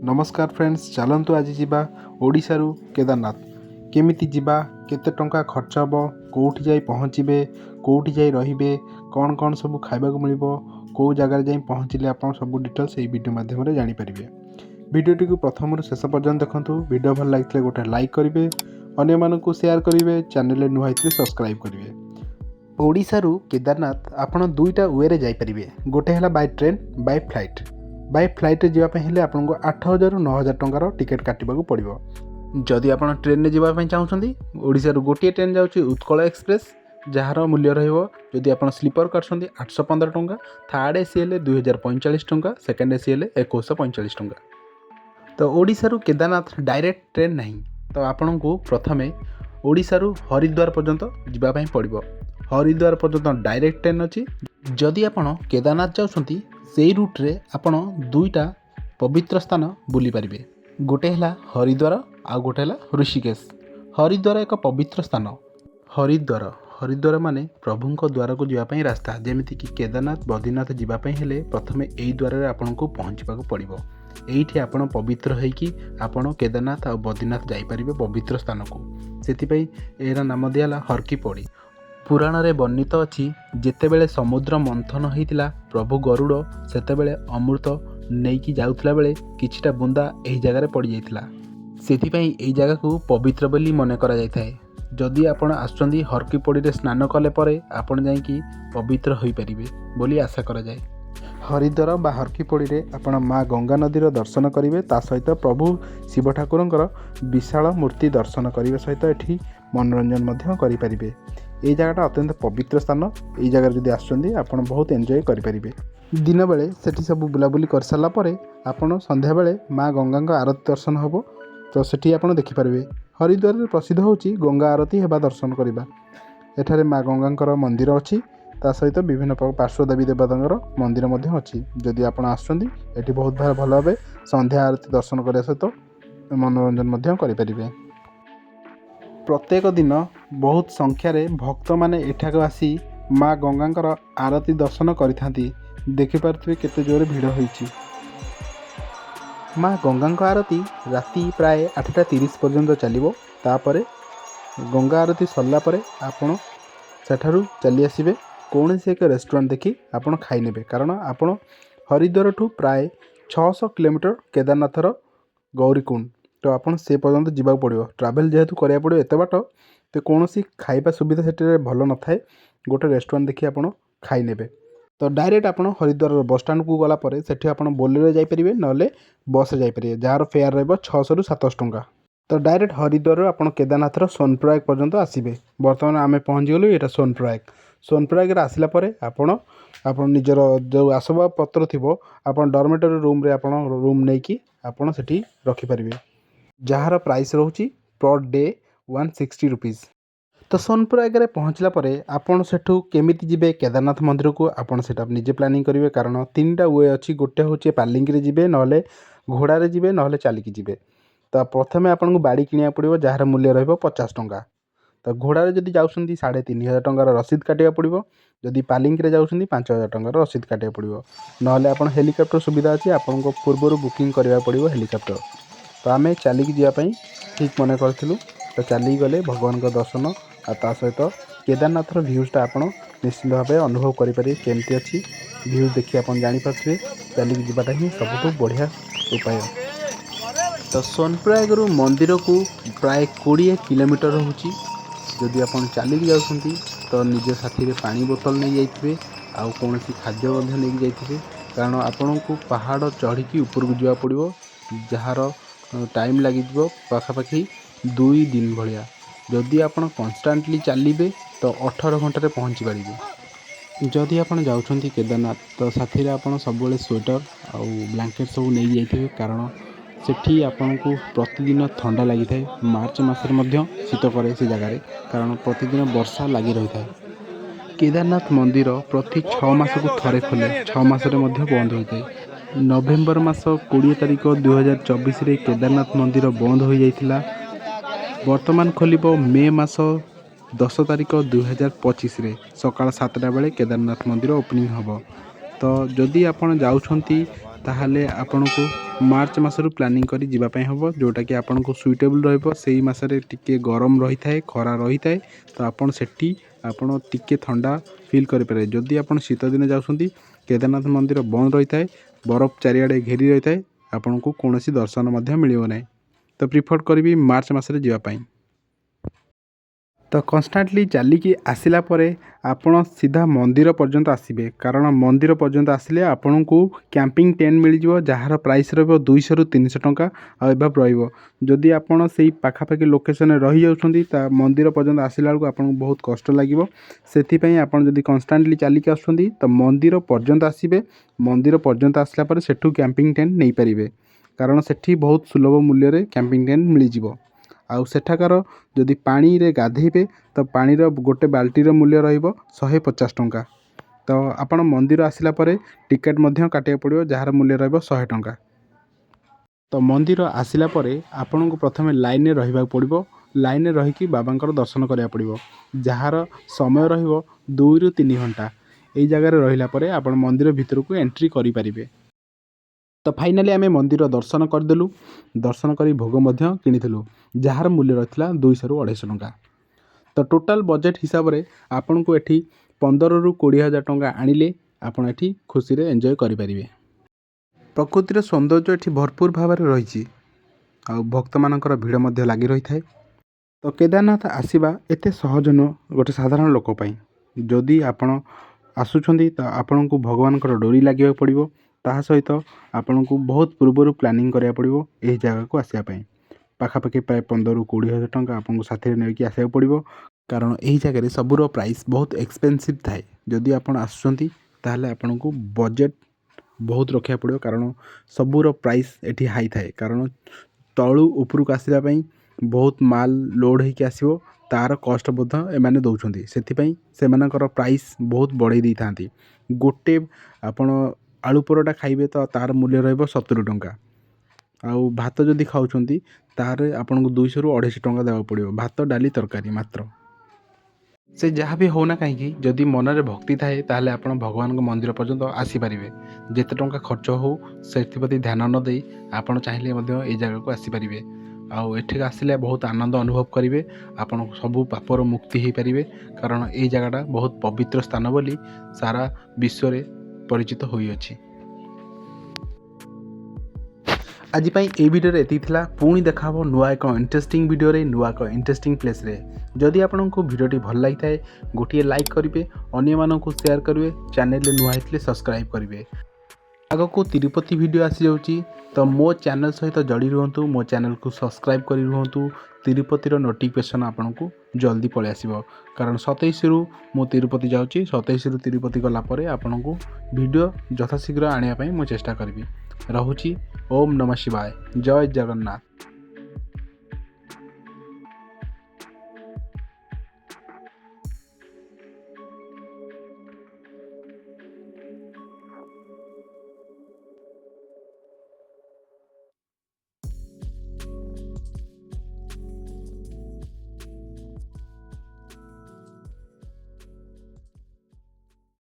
नमस्कार फ्रेंड्स, चलतु आज जीवा ओडिशारू केदारनाथ केमिति जीवा, केते टंका खर्च हम, कौटी जाई पहुँचे, कौटी जाई रहिबे, कौन कौन सब खाइबा को मिलिबो, कौ जगार जाई पहुँचले आप सब डिटेल्स यही वीडियो माध्यम जानि परिबे। वीडियोटी को प्रथम शेष पर्यंत देखंतु। वीडियो भल लगे गोटे लाइक करेंगे, अन्य मानकु शेयर करेंगे, चैनल नुआ होइतले सब्सक्राइब करेंगे। ओडिशारू केदारनाथ आपण दुईटा वे रे जाई परिबे। गोटे हला by train, by flight. By flight रे जावाई हेले आपको 8,000 ରୁ 9,000 टंकार टिकेट काटिबाकू पड़िबो। जदि आपण ट्रेन रे जावाई चाहउछंती, ओडिशारू गोटे ट्रेन जाउची उत्कल एक्सप्रेस, जहार मूल्य रहिबो जदि आपण स्लीपर करछंती 815 टंका, थर्ड एसी हेले 2045 टंका, सेकंड एसी हेले 2145 टंका। तो ओडिशारू केदारनाथ डायरेक्ट ट्रेन नहीं, तो आपण को प्रथमे ओडिशारू हरिद्वार पर्यंत जिबा पई पड़िबो। हरिद्वार पर्यंत डायरेक्ट ट्रेन अच्छी। जदि आपण केदारनाथ जाउछंती सेई रूट रे आपण दुईटा पवित्र स्थान बुली पारिबे। गोटे हला हरिद्वार आ गोटे हला ऋषिकेश। हरिद्वार एक पवित्र स्थान। हरिद्वार माने प्रभुंक द्वार को जावाई रास्ता। जेमिति कि केदारनाथ बद्रीनाथ जावाई हेले प्रथमे एई द्वार रे आपनको पहुँचवाक पड़िबो। एइठी आपण पवित्र होइकी आपण केदारनाथ आ बद्रीनाथ जाई पारिबे पवित्र स्थान को। सेतिपई एरा नाम दियाला हरकी पड़ी। पुराण रे वर्णित अच्छी, जेतेबेले समुद्र मंथन होइतिला प्रभु गरुड़ सेतेबेले अमृत नेइकी जाउतला बेले किछिटा बुंदा एही जगह रे पड़ी जाइतिला। सेतिपई एही जगह को पवित्र बोली मने करा जाइथाय। जदि आपण आछंती हरकी पड़ी रे स्नान कले परे आपण जाइकी पवित्र होई परिबे बोली आशा करा जाय। हरिद्वार बा हरकी पड़ी रे आपण माँ गंगा नदीर दर्शन करेंगे। ता सहित प्रभु शिव ठाकुरंकर विशाल मूर्ति दर्शन करने सहित एठी मनोरंजन मध्य करि परिबे। ये जगह अत्यंत पवित्र स्थान। ये जगह जब आसुँच आपड़ बहुत एंजॉय करेंगे। दिन बेले सेठी सब बुलाबुली कर सारा पर आपड़ संध्या बेले माँ गंगा आरती दर्शन हम, तो सेठी आपड़ देखिपारे। हरिद्वार में प्रसिद्ध होची गंगा आरती हेबा दर्शन करवा। एठारे माँ गंगा मंदिर अच्छी, ता सहित विभिन्न पार्श्व देवी देवतांकर मंदिर मध्य अच्छी। जदि आपड़ आसुँच एठी बहुत भल भाव संध्या आरती दर्शन करने सहित मनोरंजन मध्य करें। प्रत्येक दिन बहुत संख्यार भक्त माने एठाक आसी माँ गंगांकर आरती दर्शन करिथांती। देखिपारे केते जोरे भिड़ होईची। माँ गंगांक आरती राति प्राय 8:30 पर्यंत चलिबो। तापरे गंगा आरती सरला परे आपण सेठारु चली आसीबे कौन से एक रेस्टोरेंट देखी आपण खाई नेबे। कारण आपण हरिद्वार ठू प्राय 600 किलोमीटर केदारनाथर गौरीकुंड, तो आपन से पर्यंत जीवा पड़ो। ट्रावेल जेहेतु करा पड़ो एत बाट, तो कौन सी खाइबा सुविधा से भल न थाए। गोटे रेस्टोरेंट देखी आपन खाई नेबे। तो डायरेक्ट आपन हरिद्वार बस स्टैंड को गला परे सेठी आपन बोलेरो जाई परिबे, नले बस जाई परिबे, जार फेयर रहबो 600 ରୁ 700 टंका। तो डायरेक्ट हरिद्वार आपन केदारनाथर सोनप्रयाग पर्यंत आसीबे। बर्तमान आमे पहुँच गलु एटा सोनप्रयाग रे आसिला परे आपन निजर जो आसबाब पत्र थिबो आपन डॉर्मेटरी रूम रे आपन रूम नेकी आपन सेठी रखि परिबे, jar price रोची per day 160 rupees. तो सोनप्रयाग रे पहुँचला परे आपन सेठू केमिति जिबे केदारनाथ मंदिर को आपन सेटा निजे प्लानिंग करेंगे। कारण 3टा वे अच्छी। गोटे होचे पालिंकी रे जिबे, नहले घोड़ा रे जिबे, नहले चालिकी जिबे। तो प्रथमे आपन को बाड़ी किनिया पड़िबो, जार मूल्य रहइबो 50 टंका। तो घोड़ा रे जदि जाउछंती 3,500 टंकार रसीद काटिया पड़िबो। जदि पालिंकी रे जाउछंती 5,000 टंकार रसीद काटिया पड़िबो। नहले आपन हेलिकॉप्टर सुविधा अछि, आपन को पूर्वरु बुकिंग करबा पड़िबो हेलिकॉप्टर। तो आमे चलिकी जावाई ठीक मन करूँ। तो चली गले भगवान का दर्शन आ ता सहित केदारनाथर भ्यूजटा आप निश्चित भाव अनुभव करेंगे केमती अच्छी। भ्यूज देखिए आप जापारे चलिकी जावाटा ही सबुठ बढ़िया उपाय। तो सोनप्रयाग मंदिर को प्राय 20 किलोमीटर होची। जदि आप चलिकी जाउछंती तो निज साथी रे पानी बोतल नहीं जाइथिबे, आउ कोनोसी खाद्य मध्य नहीं जाइथिबे। कारण आपन को पहाड़ चढ़ी ऊपर को जावा पड़िबो, जार टाइम लगे पाखापाखि 2 दिन भाया। जदि आप कन्स्टांटली चलिए तो 18 घंटे पहुँची पारे। जदि आप जाउछंती केदारनाथ तो साथी रे आपन सब स्वेटर आउ ब्लैंकेट सब नहीं जाइथिबे। कारण सेठी आपन को प्रतिदिन ठंडा लगी थाए। मार्च मासरे मध्य शीत करे से जगार, कारण प्रतिदिन वर्षा लगी रही थाए। केदारनाथ मंदिर प्रति 6 मास को थरे खोले, 6 मासरे मध्य बंद होता है। नवेम्बर मास 20 तारिख 2024 रे केदारनाथ मंदिर बंद हो जाइथिला। वर्तमान खोलिबो मे मास 10 तारिख 2025 रे सकाळ 7टा बेले केदारनाथ मंदिर ओपनिंग हबो। तो जदि आपण जाउछंती ताहले आपनको मार्च मासरू प्लानिंग करी जिबा पई हबो जोटा कि आपनको सुइटेबल रहइबो सेही मासरे टिके गरम रही थाए खरा रही थाए तो आपण सेठी आपण टिके ठंडा फील करि पारे। जदि आपण शीत दिन जाउसंती केदारनाथ मंदिर बंद रही थाए बरफ चारिआडे घेरी रही थाए आपनको कोनोसी दर्शन मध्य मिलिबो नै। तो प्रिफर करी मार्च मासरे जिबा पई। तो कन्स्टांटली चलिकी आसिला परे आपण सीधा मंदिर पर्यंत आसबे कारण मंदिर पर्यंत आसिले आपन को कैंपिंग टेंट मिल जिवो जहार प्राइस रहबो 200 रु 300 टंका एबा रहइबो। जदि आपण सेही पाखापाखि लोकेशन रही जाउछंती ता मंदिर पर्यंत आसिला बेलको आपन बहुत कष्ट लागिवो। सेथि पई आपण जदि कन्स्टांटली चलिकी आछंती तो मंदिर पर्यंत आसिबे मंदिर पर्यंत आसला परे सेठू कैंपिंग टेंट नै परिबे कारण सेठी बहुत सुलभ मूल्य रे कैंपिंग टेंट मिल जिवो। आउ सेठाकार जदि पानी रे गाधेबे तो पानी रो गोटे बाल्टी रो मूल्य रहिबो 150 टंका। तो आपण मंदिर आसिला परे टिकेट मध्य काटिया पड़िबो जहार मूल्य रहिबो 100 टंका। तो मंदिर आसिला परे आपन को प्रथमे लाइन रे रहिबा पड़िबो लाइन रे रही कि बाबांकर दर्शन करिया पड़िबो जहार समय रहिबो 2 रु 3 घंटा। एई जगह रे रहिला परे आपण मंदिर भितर को एंट्री करि परिबे। तो फाइनाली आमे मंदिर दर्शन करदेलु दर्शन करी भोग मध्य किनिथिलु जहार मूल्य रहितला 200 रु 250 टंका। तो टोटाल बजेट हिसाब रे आपन को एठी 15 रु 20 हजार टंका आनिले आपण एठी खुशी रे एन्जॉय करि परिबे। प्रकृतिर सौंदर्य एठी भरपूर भाव रे रहिछि आ भक्त मानकर भीड़ मध्य लागि रही थाए। तो केदारनाथ आसीबा एते सहज न गोटे साधारण लोक पई जदि आपण आसुछंती तो आपन को भगवानकर डोरी लागिबा पड़िबो ताहा सहित आपन को बहुत पूर्व प्लानिंग करिया पड़िबो एही जगह को आसिया पई। पाखापाखि प्राय 15 रु 20 हजार टंका आपन को साथी नै कि आसिया पड़िबो कारण एही जगह रे सबुरो प्राइस बहुत एक्सपेंसिव थाए। जदि आपन आसुछंती ताहले आपन को बजेट बहुत रखिया पड़िबो कारण सबुरो प्राइस एठी हाई थाए कारण तळु ऊपर को आसिला पई बहुत माल लोड हे कि आसीबो तार कॉस्ट बोध एमाने दउछंती सेथि पई सेमानकर प्राइस बहुत बढ़ाई दै थांती। गोटे आपण आलू परोटा खाइबे तो तार मूल्य रहइबो 70 टंका आउ भात जदि खाउछंती तारे आपन को 200 रु 250 टंका देबा पड़िबो भात डाली तरकारी मात्र। से जहाँ भी होना कहीं जदि मन में भक्ति थाए ताहले आपण भगवान को मंदिर पर्यंत आसी पारिबे जेते टंका खर्च हो सेति ध्यान न देई आपण चाहिले मध्य ए जगह को आसी पारिबे आउ एठी आसिले बहुत आनंद अनुभव करिवे आपण सबु पापर मुक्ति हे पारिबे कारण ए जगहटा बहुत पवित्र स्थान बोली सारा विश्व रे परिचित होई अछि। आज पई ए वीडियो रे एति थिला पुणी देखाबो नुआ एक इंटरेस्टिंग वीडियो रे नुआ एक इंटरेस्टिंग प्लेस रे। जदि आपनको वीडियोटी भल लागि थाए गोटिए लाइक करिवे अन्य मानकु शेयर करिवे चैनल रे नुआ हितले सब्सक्राइब करिवे। आगो को तिरुपति वीडियो आसी जाउची तो मो चैनल सहित जड़ी रहंतु मो चैनल को सब्सक्राइब करि रहंतु तिरुपति रो नोटिफिकेशन आपनको जल्दी पळे आसीबो कारण 27 रु मो तिरुपति जाउची 27 रु तिरुपति गला परे आपनको वीडियो यथाशीघ्र आनिया पई मो चेष्टा करबी। रहुची ओम नमः शिवाय जय जगन्नाथ।